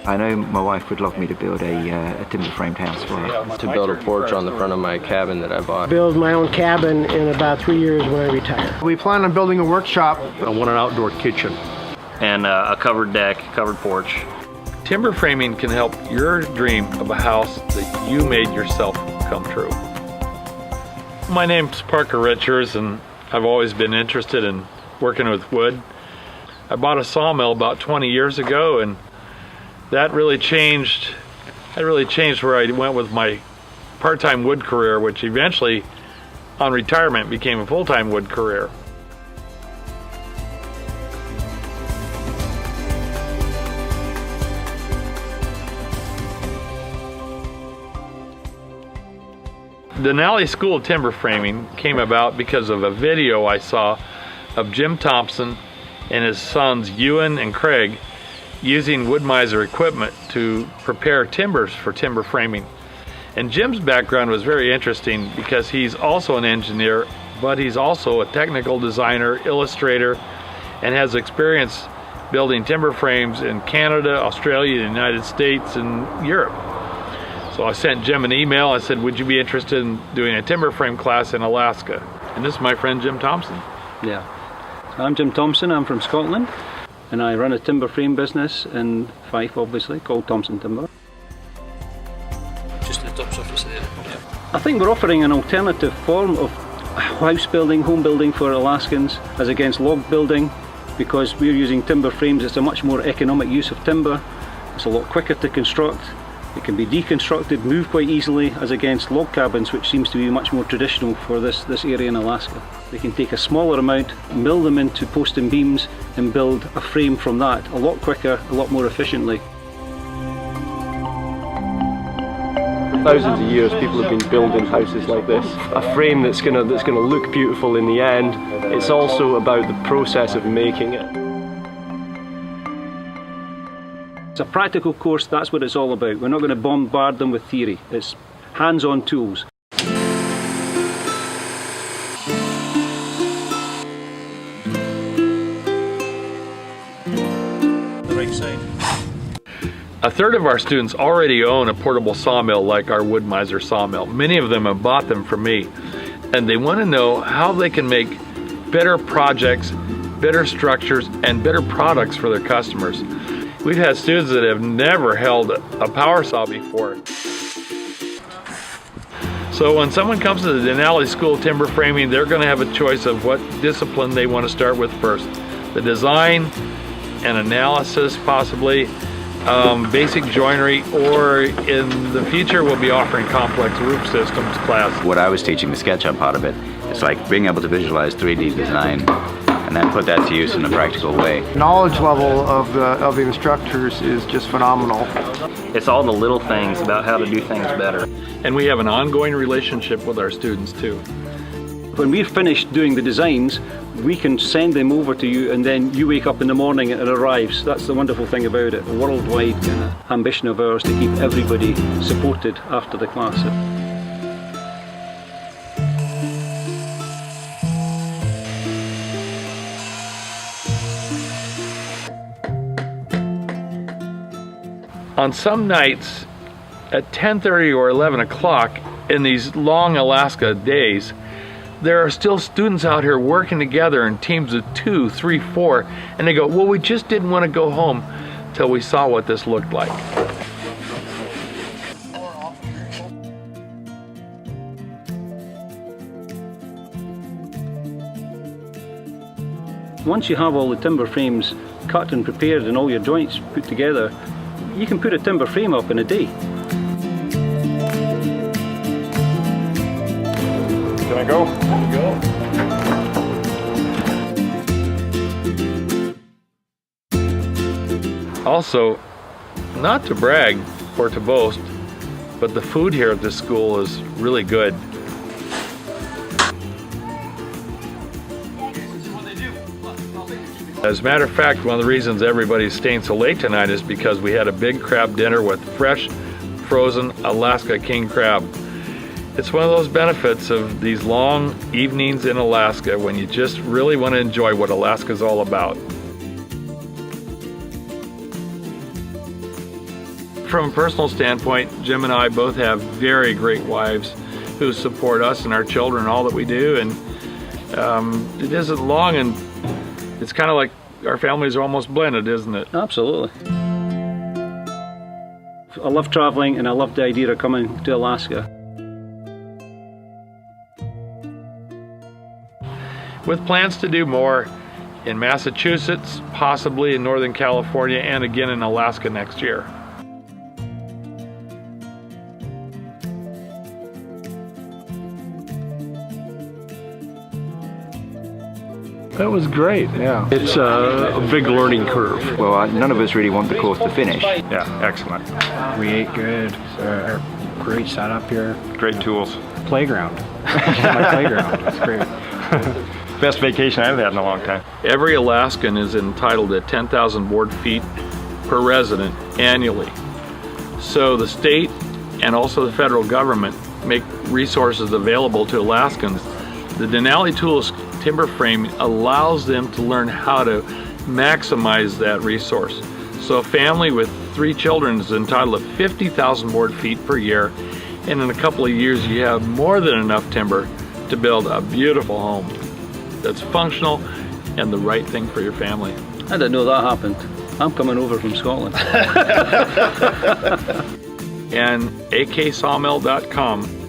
I know my wife would love me to build a timber framed house for her. To build a porch on the front of my cabin that I bought. Build my own cabin in about 3 years when I retire. We plan on building a workshop. I want an outdoor kitchen. And a covered deck, covered porch. Timber framing can help your dream of a house that you made yourself come true. My name's Parker Richards, and I've always been interested in working with wood. I bought a sawmill about 20 years ago, and that really changed where I went with my part-time wood career, which eventually, on retirement, became a full-time wood career. The Denali School of Timber Framing came about because of a video I saw of Jim Thompson and his sons Ewan and Craig using Wood Mizer equipment to prepare timbers for timber framing. And Jim's background was very interesting because he's also an engineer, but he's also a technical designer, illustrator, and has experience building timber frames in Canada, Australia, the United States, and Europe. So I sent Jim an email. I said, would you be interested in doing a timber frame class in Alaska? And this is my friend Jim Thompson. Yeah, I'm Jim Thompson. I'm from Scotland, and I run a timber frame business in Fife, obviously, called Thompson Timber. Just the top surface there. Yeah. I think we're offering an alternative form of house building, home building for Alaskans as against log building, because we're using timber frames. It's a much more economic use of timber. It's a lot quicker to construct. It can be deconstructed, moved quite easily, as against log cabins, which seems to be much more traditional for this area in Alaska. They can take a smaller amount, mill them into post and beams, and build a frame from that a lot quicker, a lot more efficiently. For thousands of years, people have been building houses like this. A frame that's gonna look beautiful in the end. It's also about the process of making it. It's a practical course, that's what it's all about. We're not going to bombard them with theory. It's hands-on tools. The right side. A third of our students already own a portable sawmill like our Wood Mizer sawmill. Many of them have bought them from me, and they want to know how they can make better projects, better structures, and better products for their customers. We've had students that have never held a power saw before. So when someone comes to the Denali School of Timber Framing, they're going to have a choice of what discipline they want to start with first. The design and analysis, possibly, basic joinery, or in the future we'll be offering complex roof systems class. What I was teaching, the SketchUp part of it, it's like being able to visualize 3D design and then put that to use in a practical way. Knowledge level of the instructors is just phenomenal. It's all the little things about how to do things better. And we have an ongoing relationship with our students too. When we're finished doing the designs, we can send them over to you, and then you wake up in the morning and it arrives. That's the wonderful thing about it. A worldwide kind of ambition of ours to keep everybody supported after the class. On some nights at 10:30 or 11 o'clock in these long Alaska days, there are still students out here working together in teams of 2, 3, 4, and they go, well, we just didn't want to go home till we saw what this looked like. Once you have all the timber frames cut and prepared and all your joints put together, you can put a timber frame up in a day. Can I go? Go. Also, not to brag or to boast, but the food here at this school is really good. As a matter of fact, one of the reasons everybody's staying so late tonight is because we had a big crab dinner with fresh, frozen Alaska king crab. It's one of those benefits of these long evenings in Alaska when you just really want to enjoy what Alaska's all about. from a personal standpoint, Jim and I both have very great wives who support us and our children, all that we do, and it isn't long, and it's kind of like our families are almost blended, isn't it? Absolutely. I love traveling, and I love the idea of coming to Alaska. With plans to do more in Massachusetts, possibly in Northern California, and again in Alaska next year. That was great, yeah. It's a big learning curve. Well, none of us really want the course to finish. Yeah, excellent. We ate good. Great setup here. Great tools. Playground. My playground. It's great. Best vacation I've had in a long time. Every Alaskan is entitled to 10,000 board feet per resident annually. So the state and also the federal government make resources available to Alaskans. The Denali Tools timber frame allows them to learn how to maximize that resource. So a family with 3 children is entitled to 50,000 board feet per year, and in a couple of years you have more than enough timber to build a beautiful home that's functional and the right thing for your family. I didn't know that happened. I'm coming over from Scotland. And aksawmill.com